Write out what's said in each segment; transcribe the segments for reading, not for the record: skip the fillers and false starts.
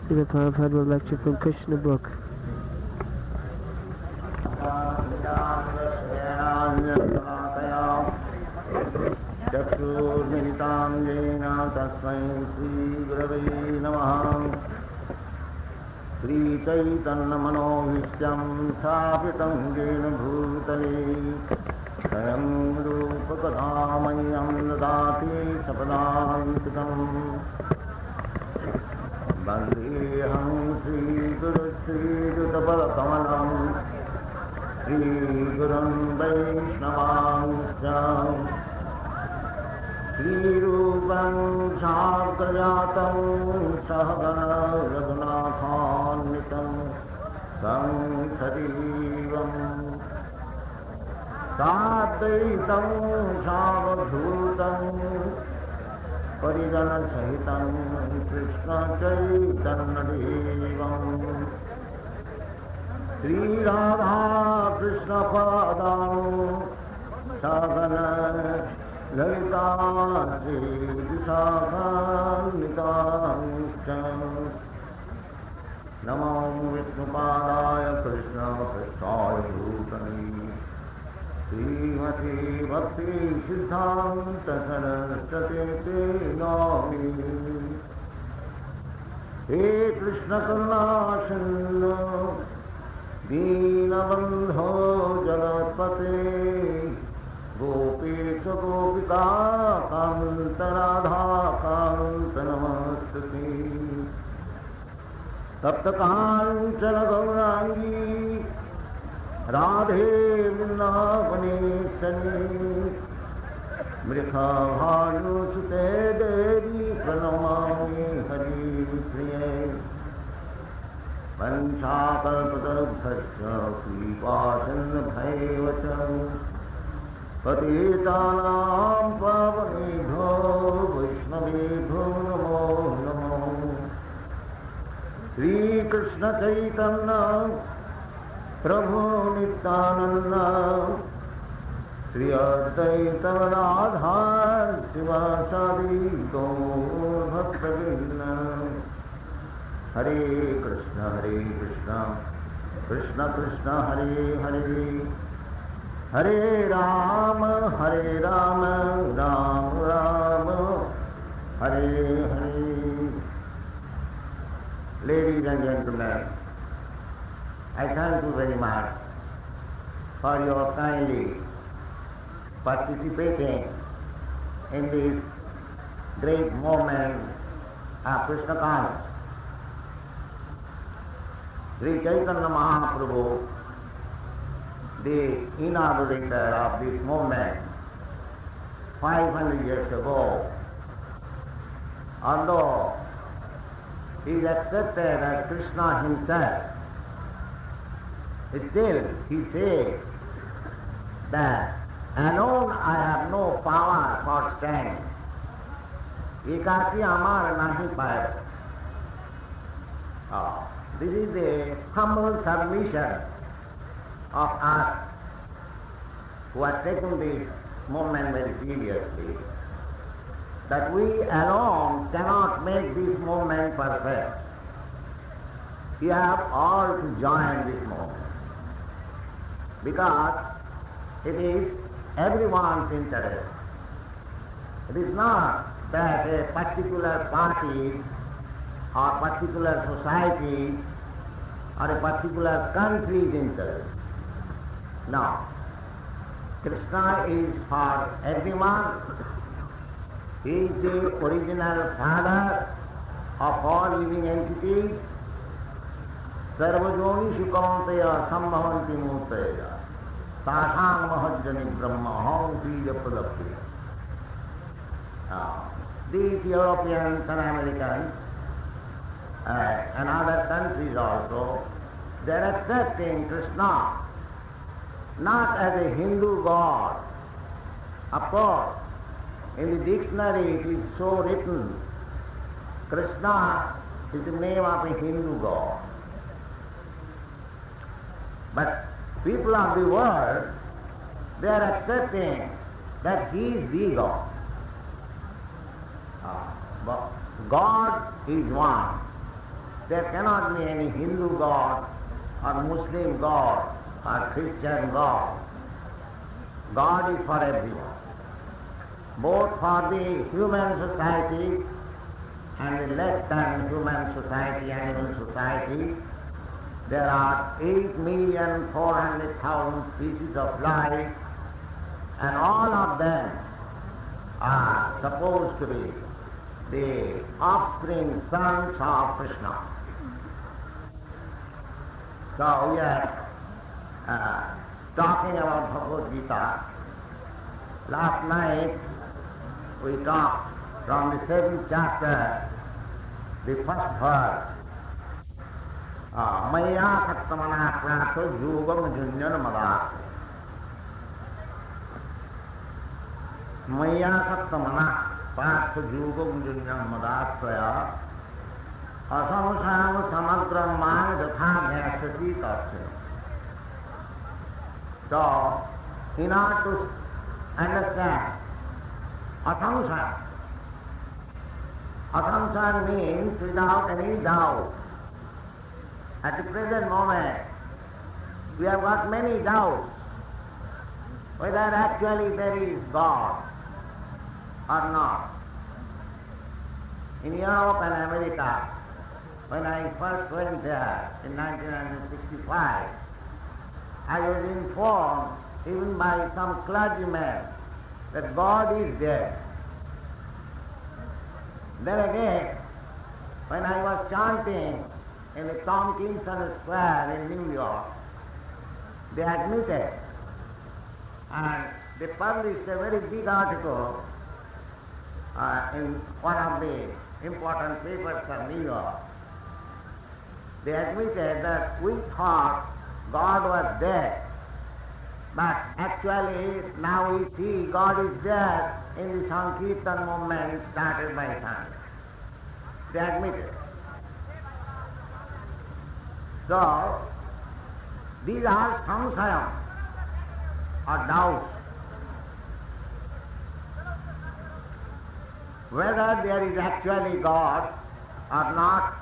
The Prabhupada will lecture from Krishna book. Sri Chaitanya Manohishyam Sapitam Jena Bhutale Sayam Rupa Kadamayam Dadati Sapadantitam Bandeham Sri Guru Sri Jutapala Kamalam Sri Gurun Vaishnavanshyam Sri Rupam Sakaryatam Sahagana Raghunathanvitam Sankarivam Sadaitam Savadhutam Parijana Sahitam Krishna Chaitanya Devam Sri Radha Krishna Padam Sagana Lalita Sri Vishakha Nitam Namo Vishnupadaya Krishna Prasthaya Bhutani Srimati Bhakti Siddhanta Saraswati Te Nami He Krishna Karuna Sindhu Deenabandho Jagatpate Gopi Gopika Kanta Radha Kanta Namastati Tapta Kanchana Gaurangi Radhe Vrindavaneshwari Mrikha Bhanu Sute Devi Pranamami Hari Priye Panchakalpatarubhasya Kripasanna Bhaivacham Patitanam Pavanebho Vaishnavebho Namo Namo Sri Krishna Chaitanya Prabhu Nityananda Sri Advaita Radha Sivasadi Gaur Bhaktavinda Hare Krishna Krishna Krishna Hare Hare Hare Rama Rama Rama Hare Hare. Ladies and gentlemen, I thank you very much for your kindly participating in this great moment of Krishna consciousness. Sri Chaitanya Mahaprabhu, the inaugurator of this movement 500 years ago, although he is accepted as Krishna himself, still he says that alone I have no power for strength. Ekaki amar nahi pair. This is a humble submission of us who are taking this movement very seriously, that we alone cannot make this movement perfect. We have all to join this movement, because it is everyone's interest. It is not that a particular party or particular society or a particular country's interest. No. Krishna is for everyone. He is the original father of all living entities. Sarvajoni Shukamtaya Sambhavanti Murtaya Sashang Mahajjani Brahma Hom Sija Pradapti. These Europeans and Americans, and other countries also, they are accepting Krishna not as a Hindu god. Of course, in the dictionary it is so written, Krishna is the name of a Hindu god. But people of the world, they are accepting that he is the God. But God is one. There cannot be any Hindu God or Muslim God or Christian God. God is for everyone, both for the human society and the less than human society, animal society. There are 8,400,000 species of life, and all of them are supposed to be the offspring sons of Krishna. So we are talking about Bhagavad-gītā. Last night we talked from the 7th chapter, the first verse. Maya kattamana prato yugam junyan madas. Maya kattamana prato yugam junyan madasya. Asamsam samagram man jatha bhyasati tasya. So, in order to understand asamsam means without any doubt. At the present moment, we have got many doubts whether actually there is God or not. In Europe and America, when I first went there in 1965, I was informed even by some clergymen that God is there. Then again, when I was chanting in the Tompkinson Square in New York, they admitted, and they published a very big article in one of the important papers of New York. They admitted that we thought God was dead, but actually now we see God is dead in the Sankirtan movement started by Swami. They admitted. So, these are samsayam, or doubts, whether there is actually God or not,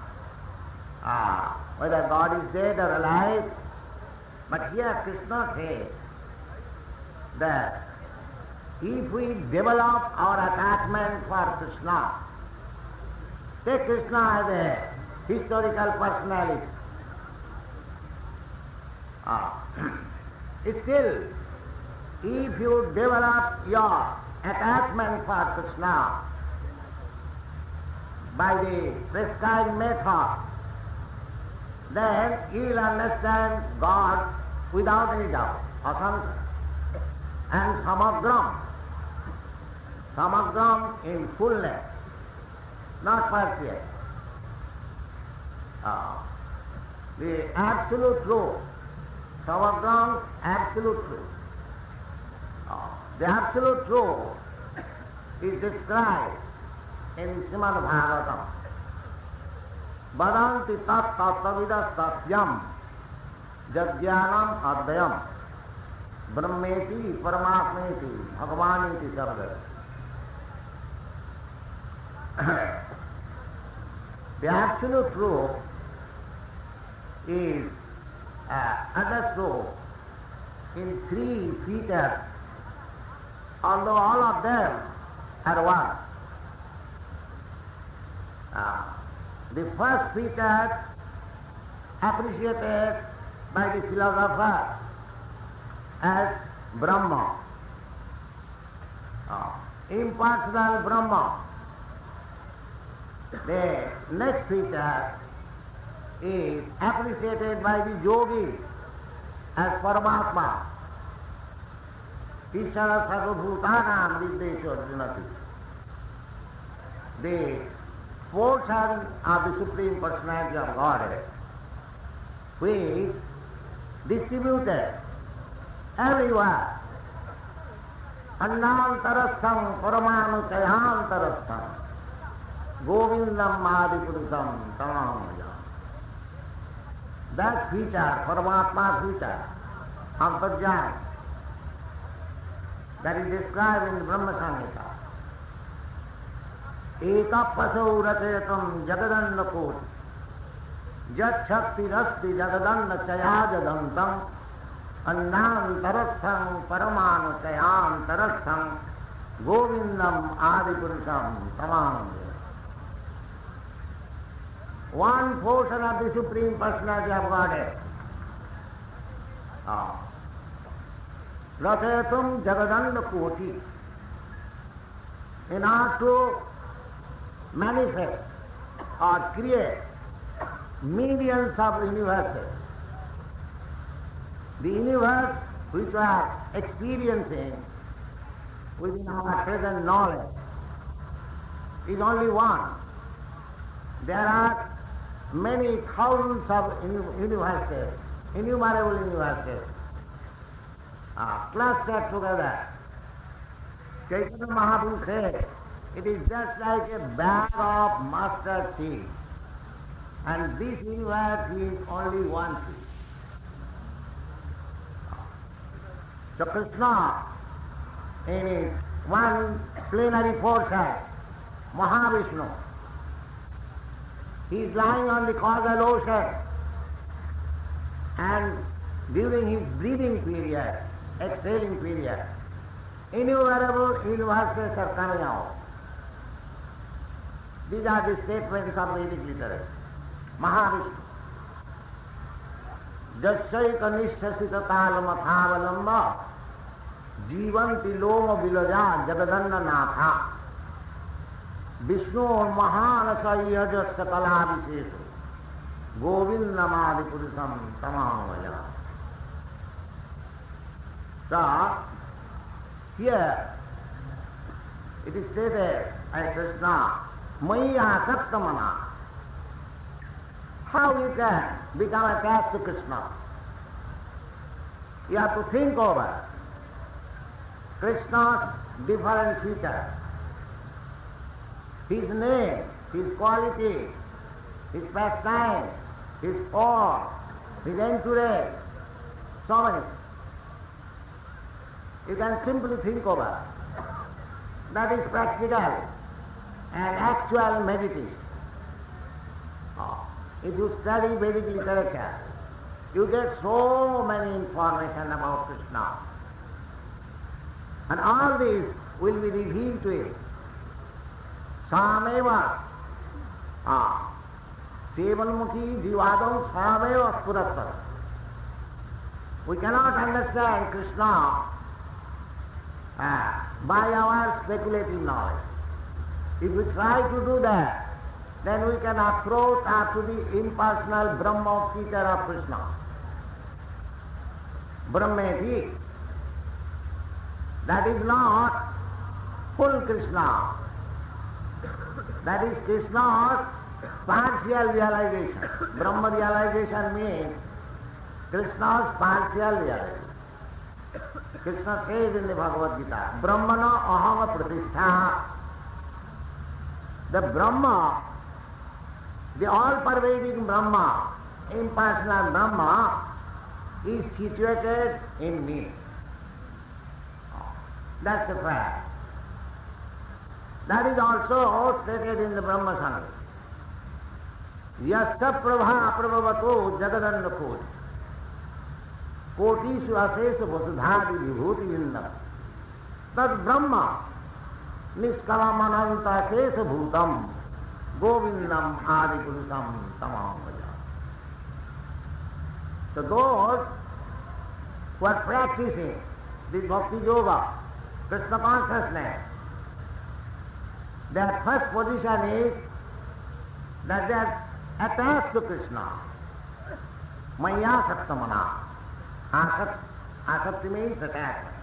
whether God is dead or alive. But here Krishna says that if we develop our attachment for Krishna, take Krishna as a historical personality, still, if you develop your attachment for Krishna by the prescribed method, then you will understand God without any doubt. And samagram in fullness, not partial. The absolute truth. Samagram, absolute truth. The absolute truth is described in Srimad Bhagavatam. Vadanti tat tattavidas tatyam jajnanam adhyam brahmeti paramatmeti bhagavaniti sabda. The absolute truth is understood in 3 features, although all of them are one. The first feature appreciated by the philosopher as Brahma, impersonal Brahma. The next feature is appreciated by the yogi as Paramatma, Ishara Sarvabhutanam Viddesho Junati. The portion of the Supreme Personality of Godhead, which is distributed everywhere. Annantarastham paramanu chayantarastham govindam adipurusam tamamaya. That feature, Paramatma feature, Antarjaya, that is described in the Brahma Samhita. Eka pasau rachayatam jagadanna koti jat shakti rasti jagadanna chayajadantam annantarastham paramanu chayantarastham govindam adipurusam tamamaya. One portion of the Supreme Personality of Godhead. Rachayatam jagadanna koti. In order to manifest or create millions of universes, the universe which we are experiencing within our present knowledge is only one. There are many thousands of universes, innumerable universes, clustered together. Chaitanya Mahaprabhu said, it is just like a bag of mustard seed, and this universe is only one seed. So Krishna, in his one plenary portion, Mahavishnu, he is lying on the causal ocean, and during his breathing period, exhaling period, innumerable universes are coming out. These are the statements of Vedic literature. Mahavishnu. Jasyaika nishasita talamathavalamba jivanti loma vilaja jagadanna natha Vishnu mahanasayyaja sakalavishesu govindamadi purusam tamamaya. So, here it is stated by Krishna, Maya Sattamana. How you can become attached to Krishna? You have to think over Krishna's different features, his name, his quality, his pastime, his form, his entourage, so many. You can simply think over. That is practical and actual meditation. If you study Vedic literature, you get so many information about Krishna. And all this will be revealed to you. Sameva Sevanmukhi Jivadam Sameva Spurattara. We cannot understand Krishna by our speculative knowledge. If we try to do that, then we can approach up to the impersonal Brahma feature of Krishna. Brahmeti. That is not full Krishna. That is Krishna's partial realization. Brahma realization means Krishna's partial realization. Krishna says in the Bhagavad-gītā, Brahmana aham pratishtha. The Brahma, the all-pervading Brahma, impersonal Brahma, is situated in me. That's the fact. That is also stated in the Brahma Samhita. Yasta prabha prabhavato jagadanna koti kotishu asesha vasudhadi vibhuti vindam tad Brahma niskalamananta kesha bhutam govindam adipurusam tamamaya. So those who are practicing this bhakti yoga, Krishna consciousness, their first position is that they are attached to Krishna. Maya sattamana. Asakti means attachment.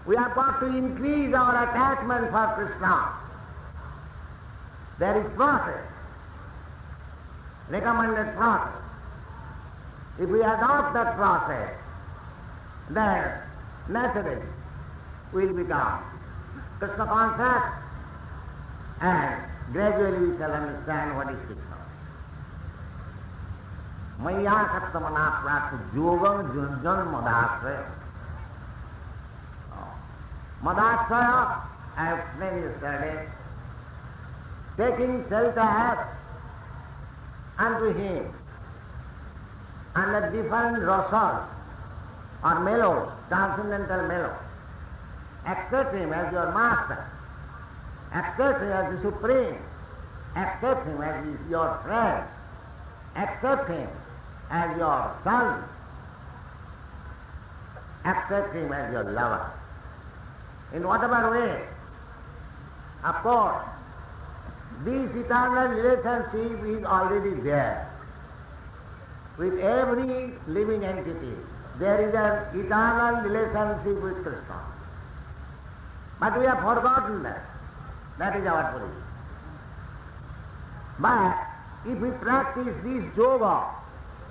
We have got to increase our attachment for Krishna. There is process, recommended process. If we adopt that process, then naturally we will become Krishna conscious, and gradually we shall understand what is Krishna. Maya Sattamana Pratu Yogam Junjan Madhasraya. Madhasraya, I have explained yesterday, taking shelter unto him and the different rasas or mellows, transcendental mellows. Accept him as your master, accept him as the supreme, accept him as your friend, accept him as your son, accept him as your lover. In whatever way, of course, this eternal relationship is already there. With every living entity, there is an eternal relationship with Krishna. But we have forgotten that. That is our position. But if we practice this yoga,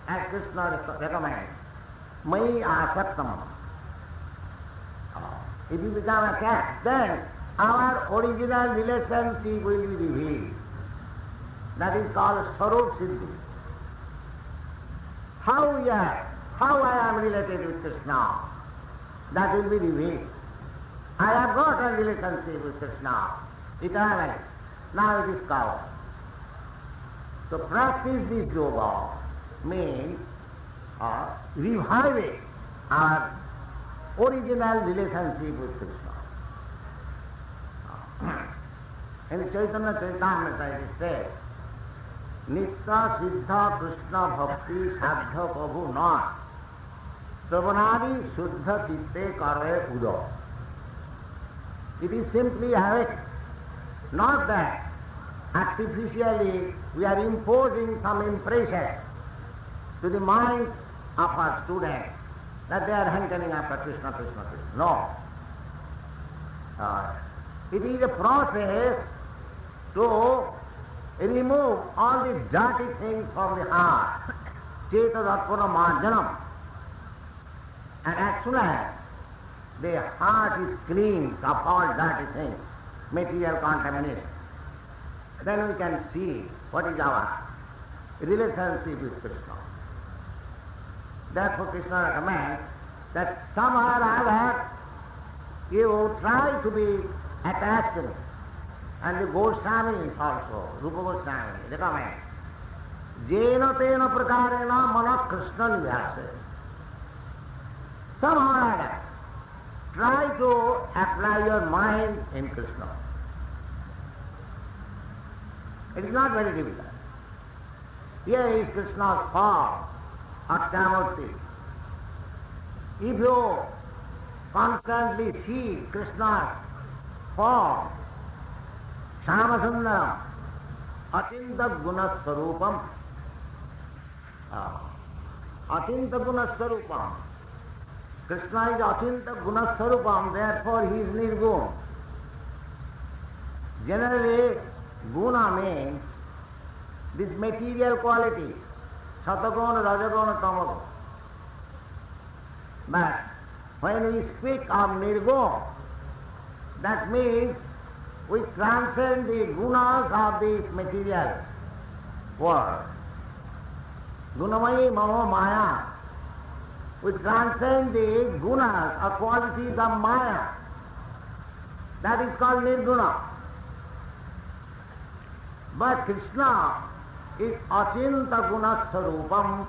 as Krishna recommends, Mai Asattam, if you become a cat, then our original relationship will be revealed. That is called Sarup Siddhi. How I am related with Krishna, that will be revealed. I have got a relationship with Krishna eternally. Now it is covered. So practice this yoga means reviving our original relationship with Krishna. In Chaitanya Charitamrita it is said, Nitya Siddha Krishna Bhakti Sadha Prabhu Not Savanadi Shuddha Chitte Karve Udo. It is simply habit, not that artificially we are imposing some impression to the mind of our students that they are hankering after Krishna, Krishna, Krishna. No. It is a process to remove all the dirty things from the heart. Cheta Datpana Marjanam. And as soon as the heart is clean of all dirty things, material contamination, then we can see what is our relationship with Krishna. Therefore Krishna recommends that somehow or other you try to be attached to me. And the Goswamis also, Rupa Goswami, recommend, Jena tena prakarena mana Krishna nivase. Somehow or other, try to apply your mind in Krishna. It is not very difficult. Here is Krishna's form, Attamurti. If you constantly see Krishna's form, Shamasundaram, Atinta Guna Sarupam, Atinta Guna Sarupam. Krishna is Atinta Guna Sarupam, therefore he is Nirguna. Generally, Guna means this material quality, Sataguna, Rajaguna, Tamaguna. But when we speak of Nirguna, that means we transcend the gunas of this material world. Gunamayi Mama Maya. We transcend the gunas or qualities of Maya. That is called Nirguna. But Krishna is Achinta Guna Sarupam,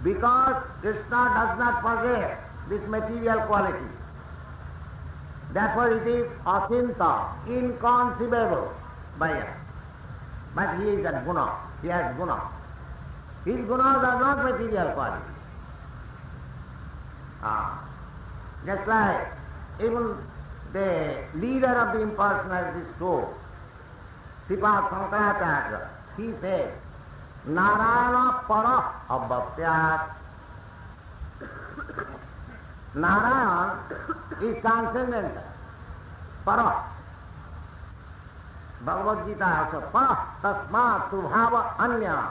because Krishna does not possess this material quality. Therefore it is Achinta, inconceivable by us. But he is a guna, he has guna. His gunas are not material qualities. Just like even the leader of the impersonality school, Sripad Shankaracharya, he said, Narayana para abhapyat. Narayana is transcendental, para. Bhagavad-gītā also, tasmat subhava anya.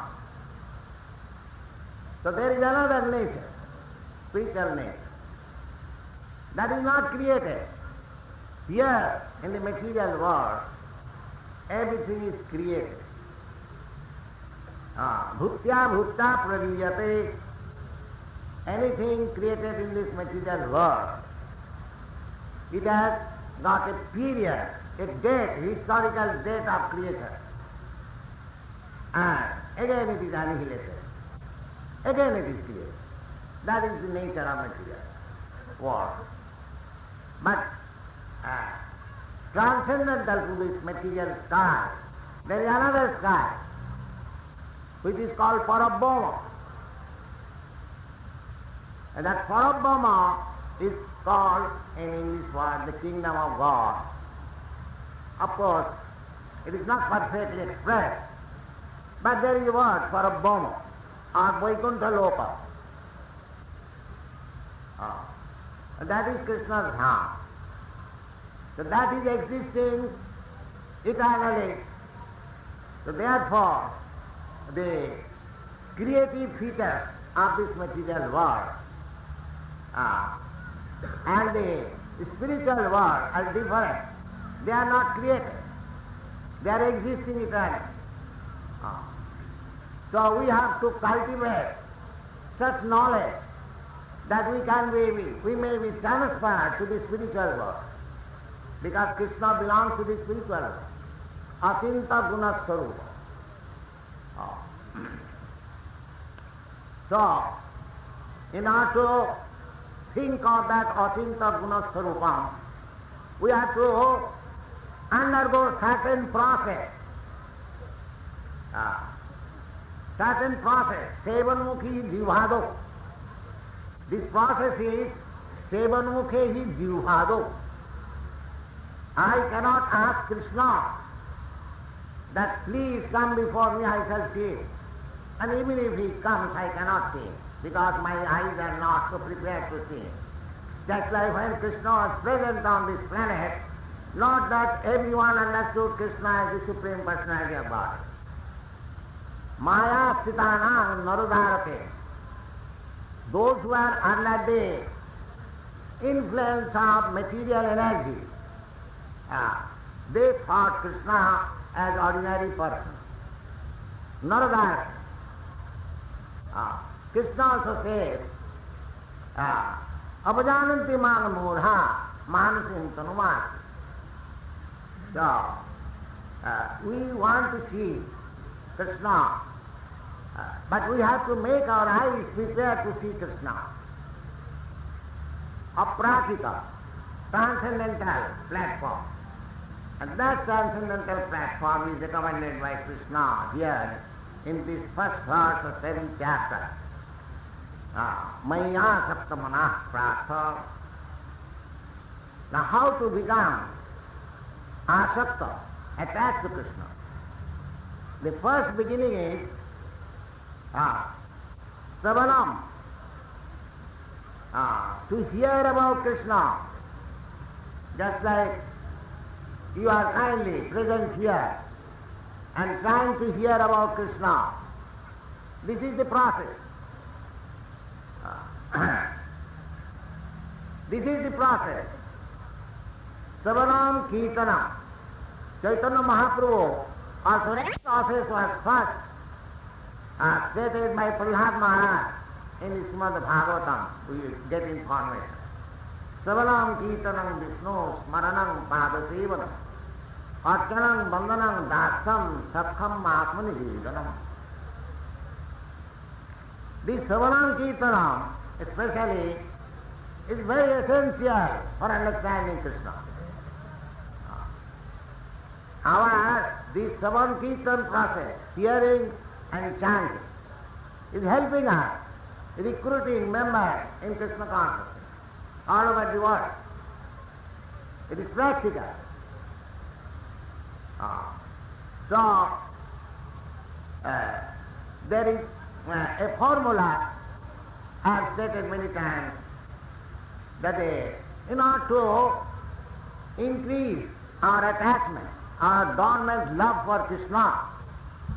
So there is another nature, spiritual nature, that is not created. Here in the material world, everything is created. Bhutya bhutta praviyate. Anything created in this material world, it has got a period, a date, historical date of creation. And again it is annihilated. Again it is created. That is the nature of material world. But transcendental to this material sky, there is another sky, which is called Parabhoma. And that Parabhoma is called in English word the kingdom of God. Of course, it is not perfectly expressed, but there is a word Parabhoma or Vaikuntha Loka. And that is Krishna's Dham. So that is existing eternally. So therefore, the creative features of this material world and the spiritual world are different. They are not created. They are existing eternally. So we have to cultivate such knowledge that we may be transferred to the spiritual world, because Krishna belongs to the spiritual world. Achinta guna sarupa. So, in order to think of that achinta guna sarupam, we have to undergo certain process. Certain process, sevanmukhi jivhado. This process is sevanmukhi jivhado. I cannot ask Krishna that please come before me, I shall see it. And even if he comes, I cannot see him, because my eyes are not so prepared to see him. Just like when Krishna was present on this planet, not that everyone understood Krishna as the Supreme Personality of God. Maya Sitanam Narudharate. Those who are under the influence of material energy, they thought Krishna as ordinary person. Narudharate. Krishna also says, Avajananti man murha manasim tanumat. So, we want to see Krishna, but we have to make our eyes prepared to see Krishna. Aprakita, transcendental platform. And that transcendental platform is recommended by Krishna here in this first verse of 7th chapter. Maya saptamana pratha. Now how to become asakta, attached to Krishna? The first beginning is savanam, to hear about Krishna, just like you are kindly present here and trying to hear about Krishna. This is the process. This is the process. Savanam Kirtanam. Chaitanya Mahaprabhu also that process was first stated by Prahlad Maharaj in the Srimad Bhagavatam. We get information. Savanam Kirtanam Vishnu Smaranam Padasevanam Archanam Bandanam Dasam Sakham Atmani Jivanam. This Savanam Kirtanam especially is very essential for understanding Krishna. However, this Savan Kirtan process, hearing and chanting, is helping us recruiting members in Krishna consciousness all over the world. It is practical. So, there is a formula I have stated many times that in order to increase our attachment our dormant love for Krishna.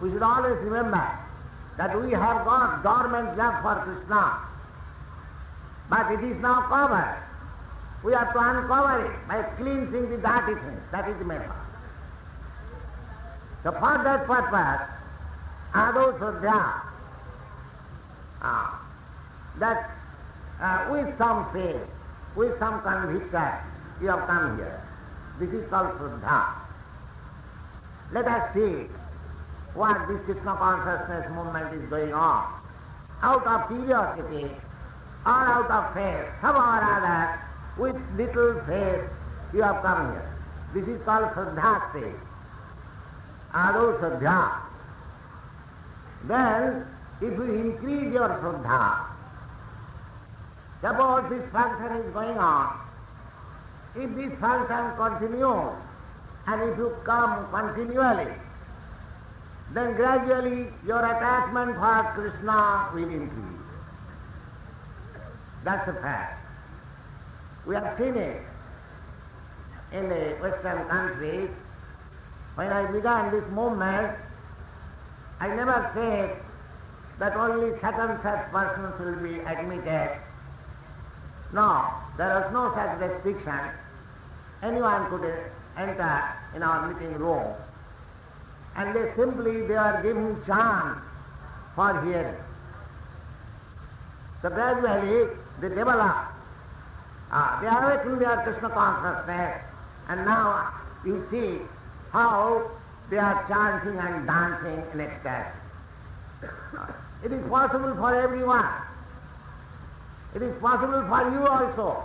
We should always remember that we have got dormant love for Krishna, but it is now covered. We have to uncover it by cleansing the dirty things. That is the method. So for that purpose, Ado Swadhyaya, that with some faith, with some conviction, you have come here. This is called Shraddha. Let us see what this Krishna consciousness movement is going on. Out of curiosity or out of faith, somehow or other, with little faith, you have come here. This is called Shraddha stage. Ado Shraddha. Then, if you increase your Shraddha, suppose this function is going on, if this function continues, and if you come continually, then gradually your attachment for Krishna will increase. That's a fact. We have seen it in the Western countries. When I began this movement, I never said that only certain such persons will be admitted. No, there was no such restriction. Anyone could enter in our meeting room, and they are giving chance for hearing. So gradually they develop, they awaken their Krishna consciousness, and now you see how they are chanting and dancing in ecstasy. It is possible for everyone. It is possible for you also.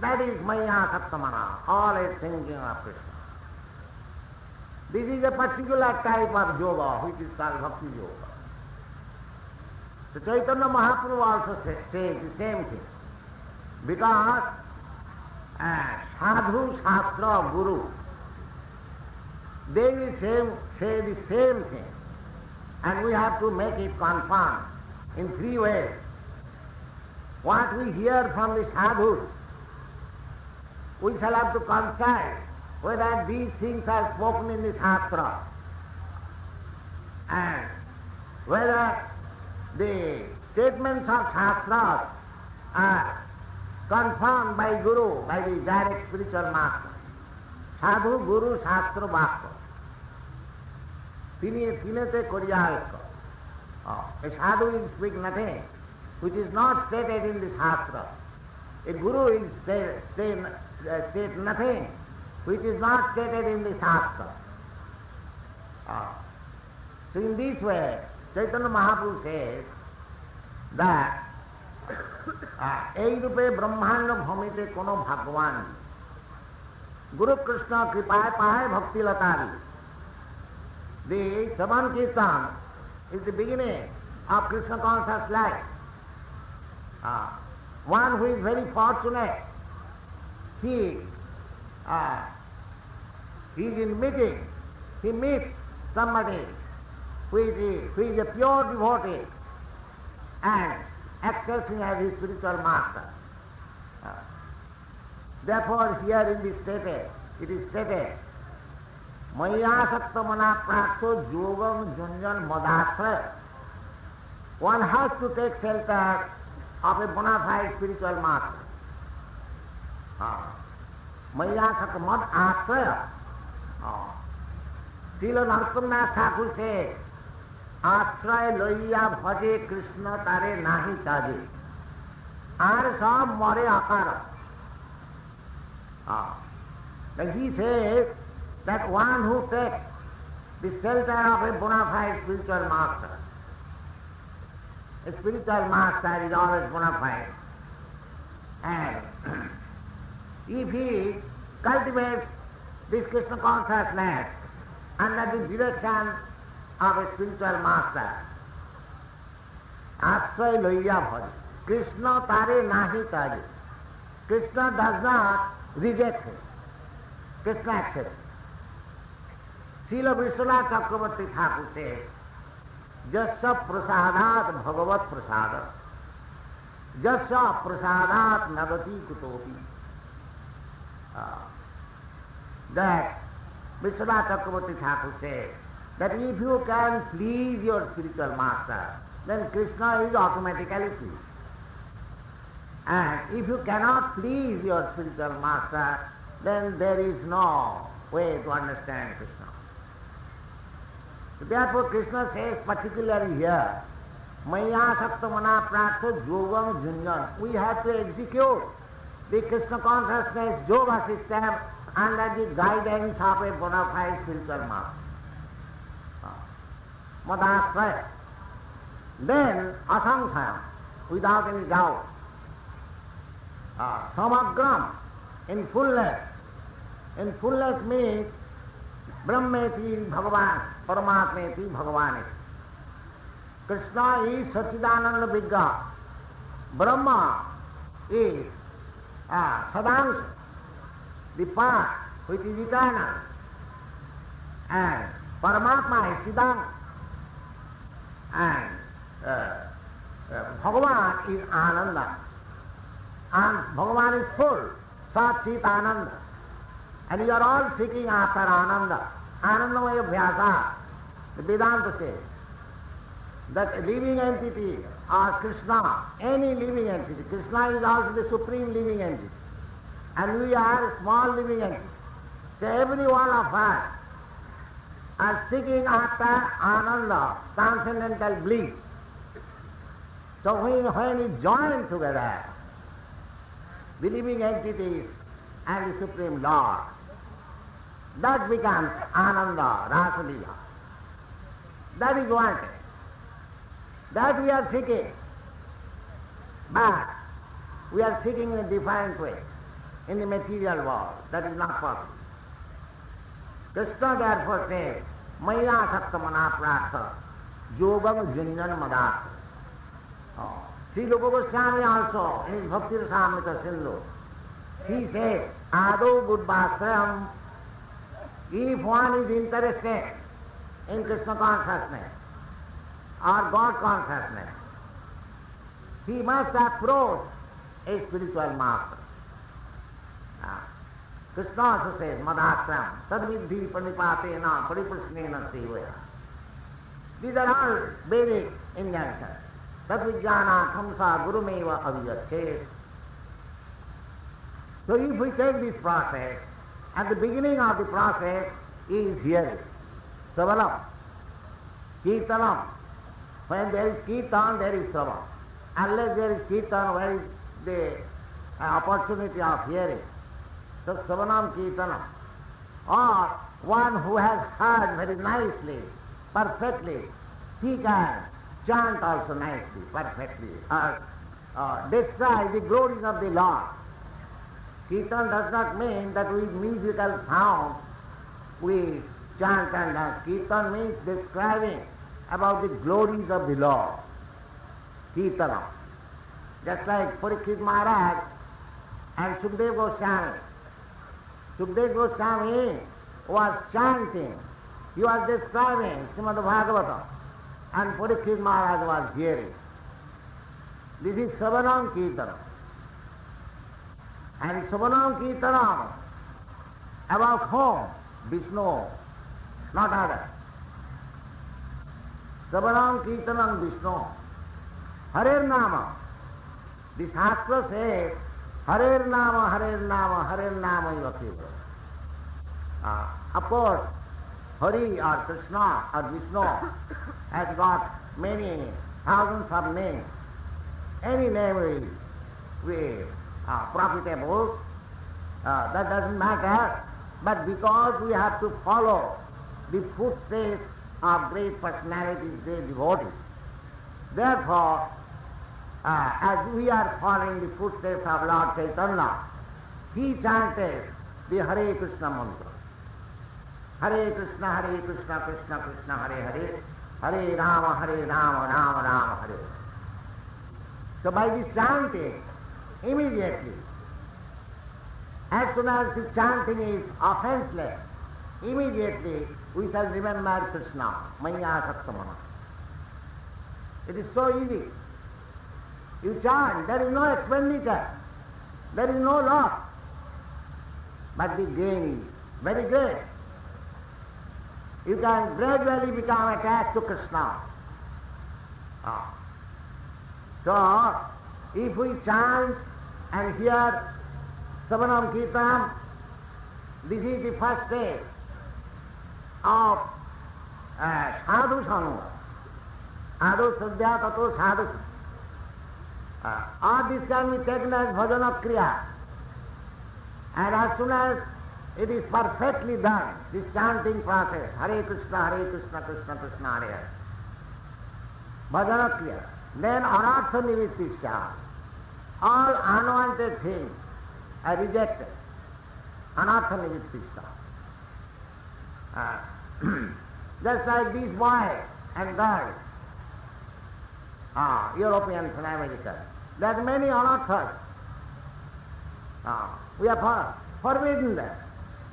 That is Maya Sattamana, always thinking of Krishna. This is a particular type of yoga which is called Bhakti Yoga. So Chaitanya Mahaprabhu also says the same thing. Because Sadhu, Shastra, Guru, they will say the same thing. And we have to make it confirm in three ways. What we hear from the sadhus, we shall have to consult whether these things are spoken in the Shastra, and whether the statements of Shastras are confirmed by Guru, by the direct spiritual master. Sadhu, Guru, Shastra, Bhakta. Tinete Koriyalka. A sadhu will speak nothing which is not stated in the Shastra. A Guru will state nothing which is not stated in the Shastra. So in this way, Chaitanya Mahaprabhu says that ei rupe brahmanda bhamite kono bhagwan Guru Krishna kripaye pahay bhakti latari. The Savan Kirtan is the beginning of Krishna conscious life. One who is very fortunate, he is in meeting, he meets somebody who is a pure devotee and accepts him as his spiritual master. Therefore here in this statement, it is stated, Maya Sakta Mana Prakto Yogam Junjan Madhasra. One has to take shelter of a bona fide spiritual master. Maya Sakta Mad Asraya. Srila Narottam Thakur says, Asray loiya bhaje Krishna tare nahi taje. Ar sab more akara. Then he says that one who takes the shelter of a bona fide spiritual master, a spiritual master is always bona fide, and if he cultivates this Krishna consciousness under the direction of a spiritual master, Asray loiya bhaje. Krishna tare nahi taje. Krishna does not reject him. Krishna accepts. Srila Vishwanath Chakravarti Thakur says, Jasya prasadat bhagavat prasada. Jasya prasadat nagati kutopi. That Vishwanath Chakravarti Thakur said that if you can please your spiritual master, then Krishna is automatically pleased. And if you cannot please your spiritual master, then there is no way to understand Krishna. So therefore Krishna says particularly here, Maya Sakta Mana Prakta Yogam Junjan. We have to execute the Krishna consciousness yoga system under the guidance of a bona fide spiritual master. Madasraya. Then asangsayam, without any doubt. Samagram, in fullness. In fullness means Brahmeti Bhagavan, Paramatmeti Bhagavan. Krishna is Sachidananda Vigraha. Brahma is Sadangsa, the part which is eternal. And Paramatma is Siddhanta. And Bhagavan is Ananda. And Bhagavan is full, Sat Chit Ananda. And you are all seeking after Ananda. Anandamaya Vyasa. The Vedanta says that a living entity or Krishna, any living entity, Krishna is also the supreme living entity. And we are a small living entity. So every one of us are seeking after Ananda, transcendental bliss. So when we join together, the living entities and the Supreme Lord, that becomes Ananda, Rasaliya. That is wanted. That we are seeking. But we are seeking in a different way, in the material world. That is not possible. Krishna therefore says, Maya Sakta Mana Prakta Yogam Junjan Madasa. Sri Rupa Goswami also, in his Bhakti Rasamrita Sindhu, he says, Ado Buddhasrayam, if one is interested in Krishna consciousness or God consciousness, he must approach a spiritual master. Krishna also says, Madhasram, Tadvidhi Pranipatena Pariprasnena Sevaya. These are all Vedic injunctions. Tadvijnana Thamsa Gurumeva Avijachet. So if we take this process, at the beginning of the process is hearing. Sravanam, Kirtanam. When there is Kirtan, there is Sravan. Unless there is Kirtan, where is the opportunity of hearing? So Sravanam Kirtanam. Or one who has heard very nicely, perfectly, he can chant also nicely, perfectly, or describe the glories of the Lord. Kirtan does not mean that with musical sound we chant and dance. Kirtan means describing about the glories of the Lord. Kirtanam. Just like Parikshit Maharaj and Sukadeva Goswami. Sukadeva Goswami was chanting, he was describing Srimad Bhagavatam, and Parikshit Maharaj was hearing. This is Savanam Kirtanam. And Savanam Kirtanam, about whom? Vishnu, not others. Savanam Kirtanam Vishnu. Harer Nama. The Shastra says, Harer Nama, Harer Nama, Harer Nama Yavakiva. Of course, Hari or Krishna or Vishnu has got many thousands of names. Any name is profitable, that doesn't matter, but because we have to follow the footsteps of great personalities, great devotees, therefore, as we are following the footsteps of Lord Chaitanya, he chanted the Hare Krishna mantra. Hare Krishna, Krishna Krishna, Hare Hare, Hare Rama, Rama Rama, Hare. So by this chanting, immediately, as soon as the chanting is offenseless, immediately we shall remember Krishna, Maya Saktamana. It is so easy. You chant, there is no expenditure, there is no loss, but the gain is very great. you can gradually become attached to Krishna. So, if we chant and hear Savanam Kirtan, this is the first stage of sadhu sangha. Ado sadhya tato sadhu. All this can be taken as bhajana kriya. And as soon as it is perfectly done, this chanting process, Hare Krishna, Krishna Krishna, Hare Hare, bhajana kriya, then anartha nivrittisya, all unwanted things are rejected. Anartha nivrittisya. Just like these boys and girls, Europeans and Americans, there are many anarthas. We have forbidden them.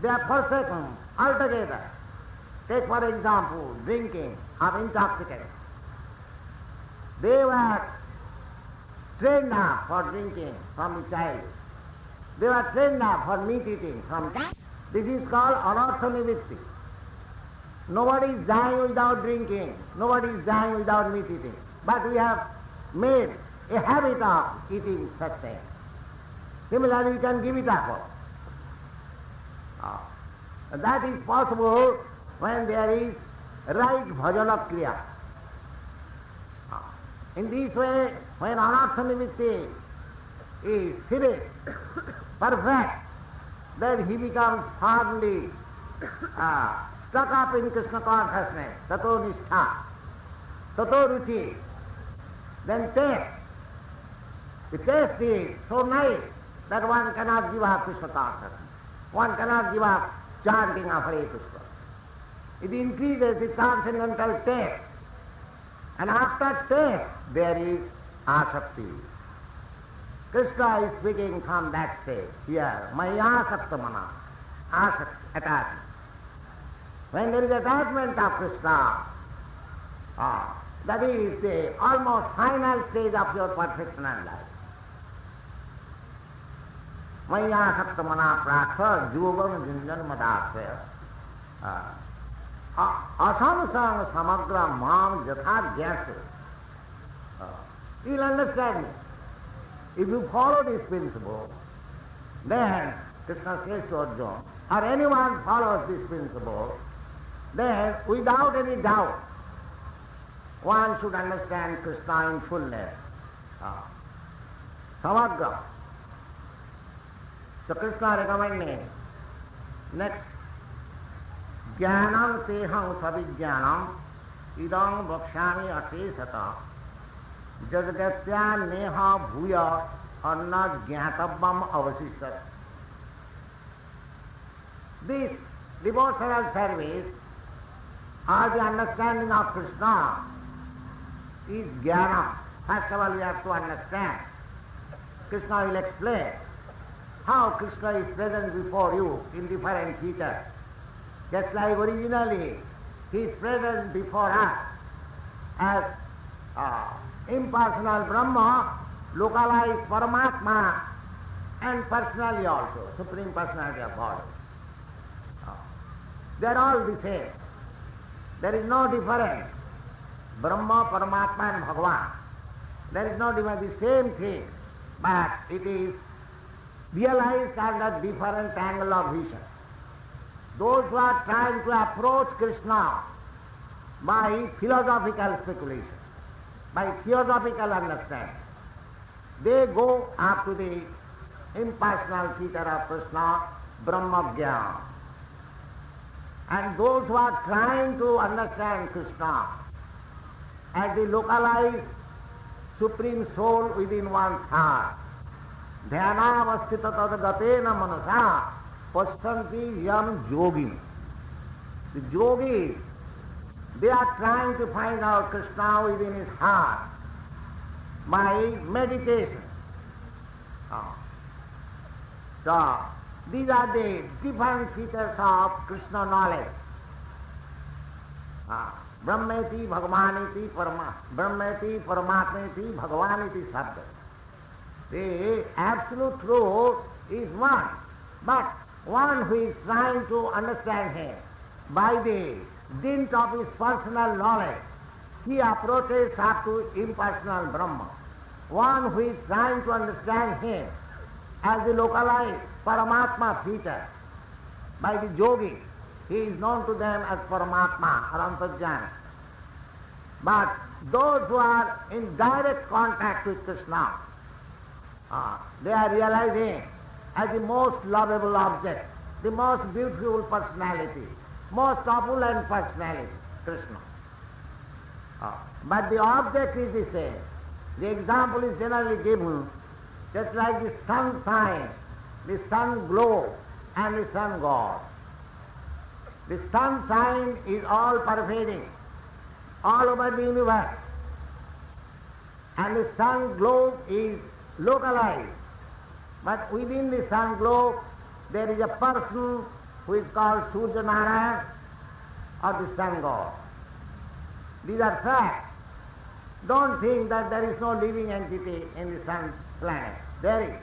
They are forsaken altogether. Take for example, drinking of intoxicants. They were trained up for drinking from the child. They were trained up for meat eating from child. This is called anartha nivritti. Nobody is dying without drinking. Nobody is dying without meat eating. But we have made a habit of eating such things. Similarly, we can give it up. That is possible when there is right bhajana kriya. In this way, when anartha nivritti is finished, perfect, then he becomes firmly stuck up in Krishna consciousness, tato nishtha, tato ruchi. Then taste. The taste is so nice that one cannot give up Krishna consciousness. One cannot give up chanting of Hare Krishna. It increases the transcendental taste. And after taste, there is asakti. Krishna is speaking from that stage here. Maya saktamana. Asakti, attachment. When there is attachment of Krishna, that is the almost final stage of your perfection and life. Maya saktamana prakha jugam junjan madasya. Asamsang samagra mam jatha jyatu. You'll understand me. If you follow this principle, then Krishna says to Arjuna, or anyone follows this principle, then without any doubt, one should understand Krishna in fullness. Samagra. So Krishna recommending, next, Jnanam teham savijnanam idam bhakshami atesata jagatyā neha bhuya anna jnatavam avasishat. This devotional service, or the understanding of Krishna, is jnana. First of all, we have to understand. Krishna will explain how Krishna is present before you in different features. Just like originally he is present before us as impersonal Brahma, localized Paramatma, and personally also, Supreme Personality of God. They are all the same. There is no difference. Brahma, Paramatma and Bhagavan. There is no difference, the same thing, but it is realized under different angle of vision. Those who are trying to approach Krishna by philosophical speculation, by theosophical understanding, they go up to the impersonal feature of Krishna, Brahma Jnana. And those who are trying to understand Krishna as the localized Supreme Soul within one's heart, dhyanavastita tadgatena manasa paschanti yam yogim. The yogis, they are trying to find out Krishna within his heart by meditation. So, these are the different features of Krishna knowledge. Brahmeti, Bhagavaniti, Brahmeti, Paramatmeti, Bhagavaniti Sabda. The absolute truth is one, but one who is trying to understand him by the dint of his personal knowledge, he approaches up to impersonal Brahma. One who is trying to understand him as the localized Paramatma feature by the yogi, he is known to them as Paramatma or Antarjana. But those who are in direct contact with Krishna, they are realizing as the most lovable object, the most beautiful personality, most opulent personality, Krishna. But the object is the same. The example is generally given just like the sun shine, the sun glow and the sun god. The sun shine is all pervading, all over the universe. And the sun glow is localized. But within the sun glow there is a person who is called Surya Narayan or the sun god. These are facts. Don't think that there is no living entity in the sun planet. There is.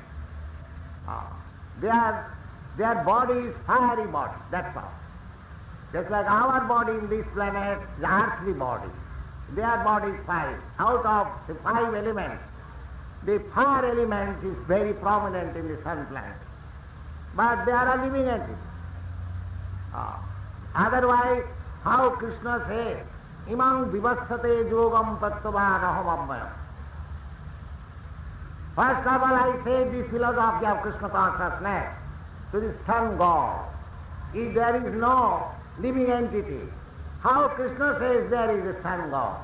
Their body is fiery body, that's all. Just like our body in this planet is earthly body. Their body is fire. Out of the 5 elements, the fire element is very prominent in the sun planet. But they are a living entity. Otherwise, how Krishna says, Imam vivasate yogam tattvahan aham abhayam. First of all, I say this philosophy of Krishna consciousness to the sun god. If there is no living entity, how Krishna says there is a sun god?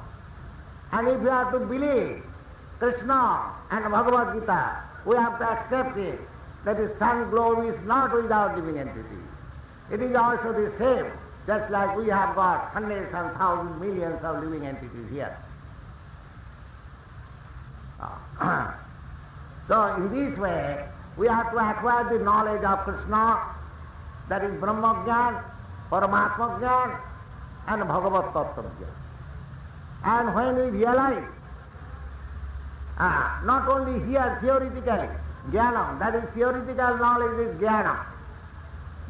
And if you have to believe Krishna and Bhagavad-gītā, we have to accept it that the sun glow is not without living entity. It is also the same, just like we have got hundreds and thousands, millions of living entities here. So in this way, we have to acquire the knowledge of Krishna, that is Brahma-jnana, Paramatma-jnana and Bhagavad-tattva-jnana. And when we realize, not only here theoretically, jnana, that is theoretical knowledge is jnana,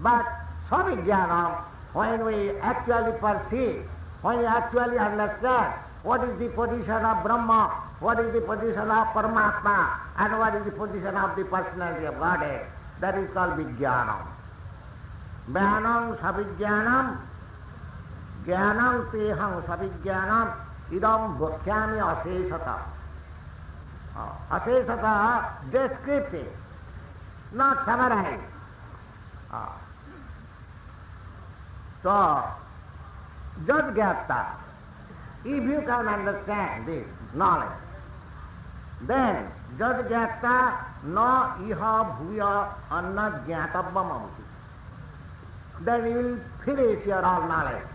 but samijnana, when we actually perceive, when we actually understand what is the position of Brahma, what is the position of Paramatma, and what is the position of the personality of Godhead, that is called vijnanam. Jnanam savijnanam, jnanam teham savijnanam, idam bhukhyami asesata. Asesata, descriptive, not summarized. So, jadgyata, if you can understand this knowledge, then jadgyata na iha bhuya anna jnatabbam amti. Then you will finish your all knowledge.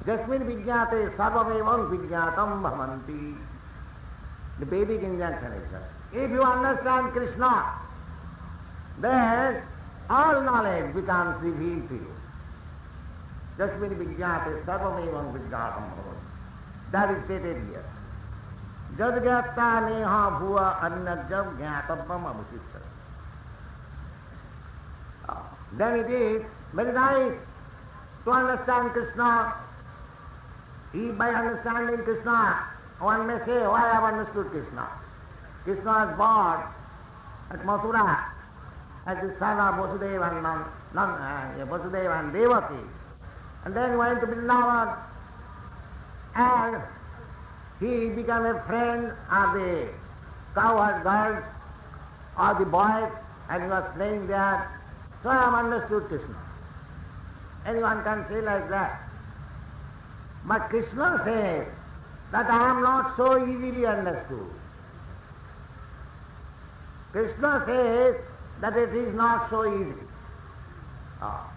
Jasmin vijñāte sarvamevam vijñātam bhavanti. The Vedic injunction is that. If you understand Krishna, then all knowledge becomes revealed to you. Jasmin vijñāte sarvamevam vijñātam bhavanti. That is stated here. Jadgyata neha bhuva annajam jnatabbam amusita. Then it is very nice to understand Krishna. If by understanding Krishna, one may say, why I have understood Krishna? Krishna was born at Mathura as the son of Vasudeva and Devaki. And then went to Vrindavan and he became a friend of the cowherd girls or the boys, and he was playing there. So I have understood Krishna. Anyone can say like that. But Krishna says that I am not so easily understood. Krishna says that it is not so easy.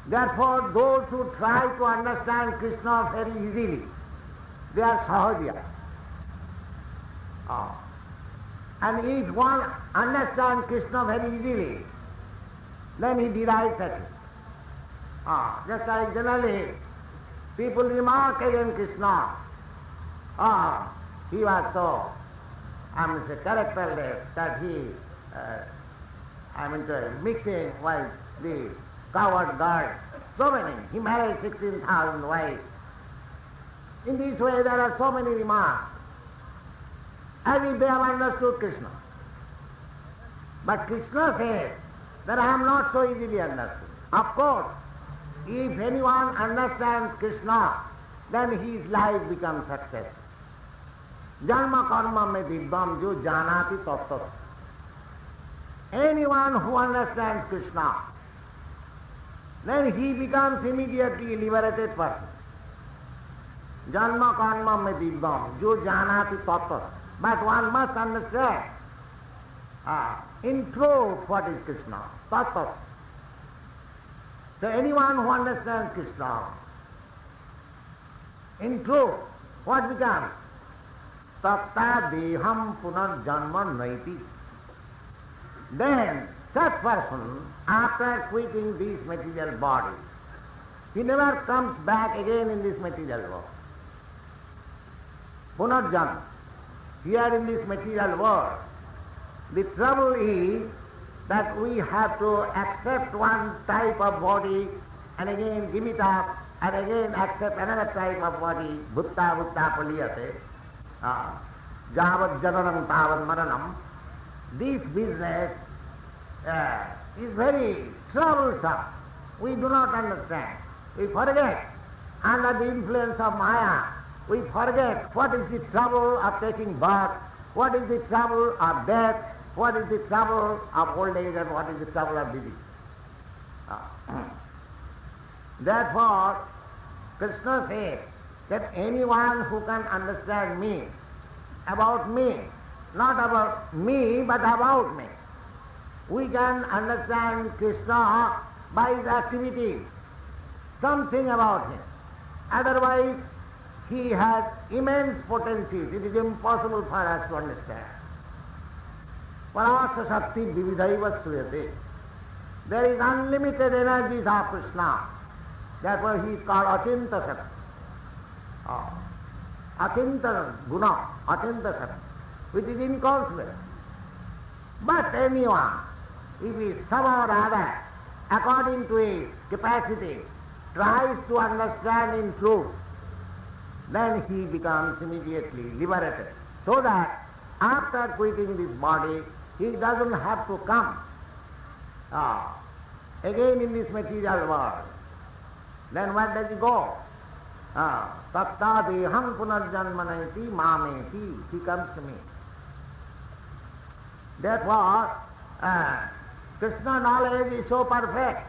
Therefore, those who try to understand Krishna very easily, they are sahajya. And if one understands Krishna very easily, then he derives at it. Just like generally people remark against Krishna, he was so, characterless that he, mixing with the coward girls. So many. He married 16,000 wives In this way there are so many remarks, as if they have understood Krishna. But Krishna says that I am not so easily understood. Of course, if anyone understands Krishna, then his life becomes successful. Janma karma me divyam jo janati tattva. Anyone who understands Krishna, then he becomes immediately liberated person. Janma karma me divyam jo janati tattva. But one must understand in truth what is Krishna, tattva. So anyone who understands Krishna, in truth, what becomes? Tatta deham punar janma naiti. Then such person, after quitting this material body, he never comes back again in this material world. Punar janma. Here in this material world, the trouble is that we have to accept one type of body and again give it up and again accept another type of body. Bhutta bhutta paliyate. Javad jananam tavad maranam. This business is very troublesome. We do not understand. We forget. Under the influence of Maya, we forget what is the trouble of taking birth, what is the trouble of death, what is the trouble of old age, and what is the trouble of disease. Therefore, Krishna says that anyone who can understand me, not about me, but about me, we can understand Krishna by his activities, something about him. Otherwise, he has immense potencies. It is impossible for us to understand. Parasa Shakti Vividhaiva Suyate. There is unlimited energies of Krishna. Therefore he is called Achinta Shakti. Achinta Guna, Achinta Shakti, which is inconceivable. But anyone, if he somehow or other, according to his capacity, tries to understand in truth, then he becomes immediately liberated. So that after quitting this body, he doesn't have to come again in this material world. Then where does he go? Tatta deham punarjanmanati mameti. He comes to me. Therefore, Krishna knowledge is so perfect.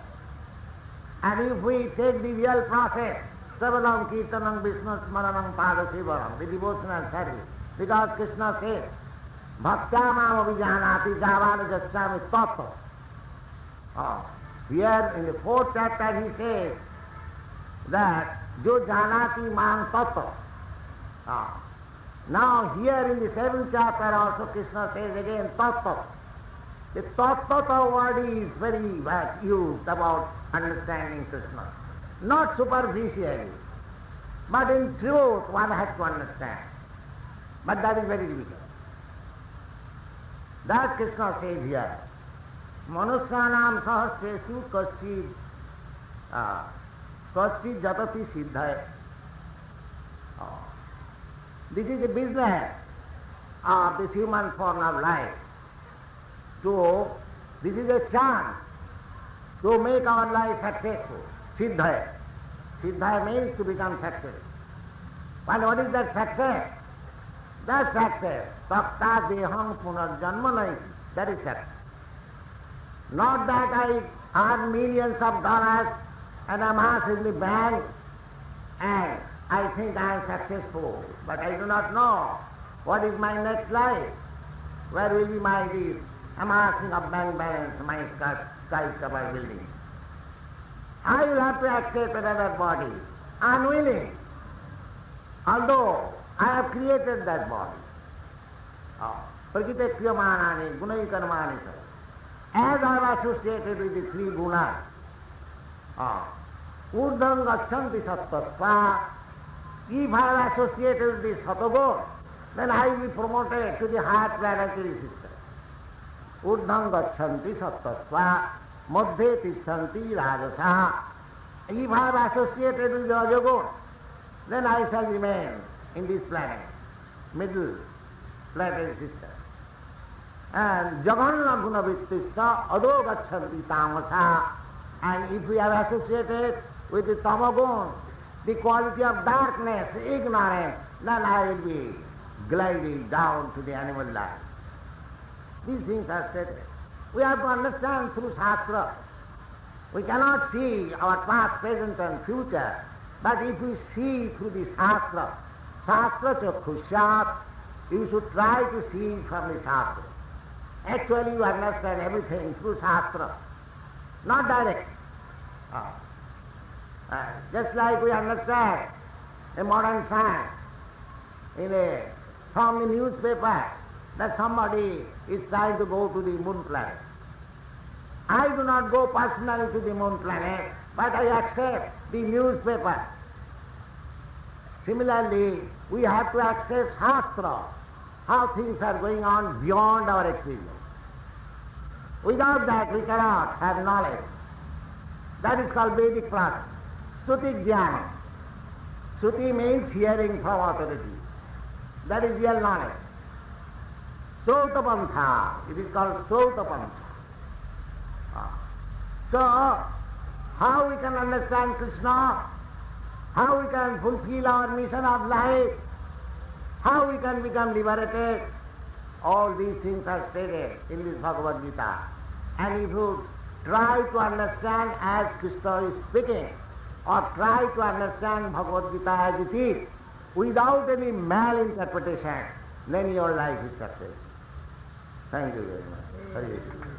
And if we take the real process, Savanam Kirtanam Vishnu Smaranam Padasivaram, the devotional service, because Krishna says, Bhaktyamam Avijanati Javana Jasami Tattva. Here in the 4th chapter he says that Jo Janati Man Tattva. Now here in the 7th chapter also Krishna says again Tattva. The Tattva word is very much used about understanding Krishna. Not superficially, but in truth one has to understand. But that is very difficult. That Krishna says here, Manusyanam sahasresu kaschid jatati siddhaya. This is the business of this human form of life. So, this is a chance to make our life successful. Siddhaya. Siddhaya means to become successful. And what is that success? That success, Takta Deham Punarjanmanai, that is success. Not that I earn millions of dollars and amass in the bank and I think I am successful, but I do not know what is my next life. Where will be my this amassing of bank balance, my skyscraper building. I will have to accept another body, unwilling, although I have created that body. Prakite kriyamanani, gunai karmani. As I am associated with the 3 gunas, urdham gachanti sattva. If I am associated with the sattva, then I will be promoted to the higher planetary system. Urdham gachanti sattva, madhye tishanti rajasa. If I am associated with the rajagun, then I shall remain in this planet, middle planet system. And jaganna guna vittista ado gachanti tamasa. And if we are associated with the tamagun, the quality of darkness, ignorance, then I will be gliding down to the animal life. These things are stated. We have to understand through Shastra. We cannot see our past, present and future, but if we see through the Shastra, Shastra chakhushyat, you should try to see from the Shastra. Actually you understand everything through Shastra, not direct. Just like we understand a modern science from the newspaper that somebody is trying to go to the moon planet. I do not go personally to the moon planet, but I accept the newspaper. Similarly, we have to accept Shastra, how things are going on beyond our experience. Without that we cannot have knowledge. That is called Vedic process. Shruti jnana. Shruti means hearing from authority. That is real knowledge. Sotapantha, it is called Sotapantha. So, how we can understand Krishna, how we can fulfill our mission of life, how we can become liberated, all these things are stated in this Bhagavad-gītā. And if you try to understand as Krishna is speaking, or try to understand Bhagavad-gītā as it is, without any malinterpretation, then your life is successful. Thank you very much. Hare Krishna.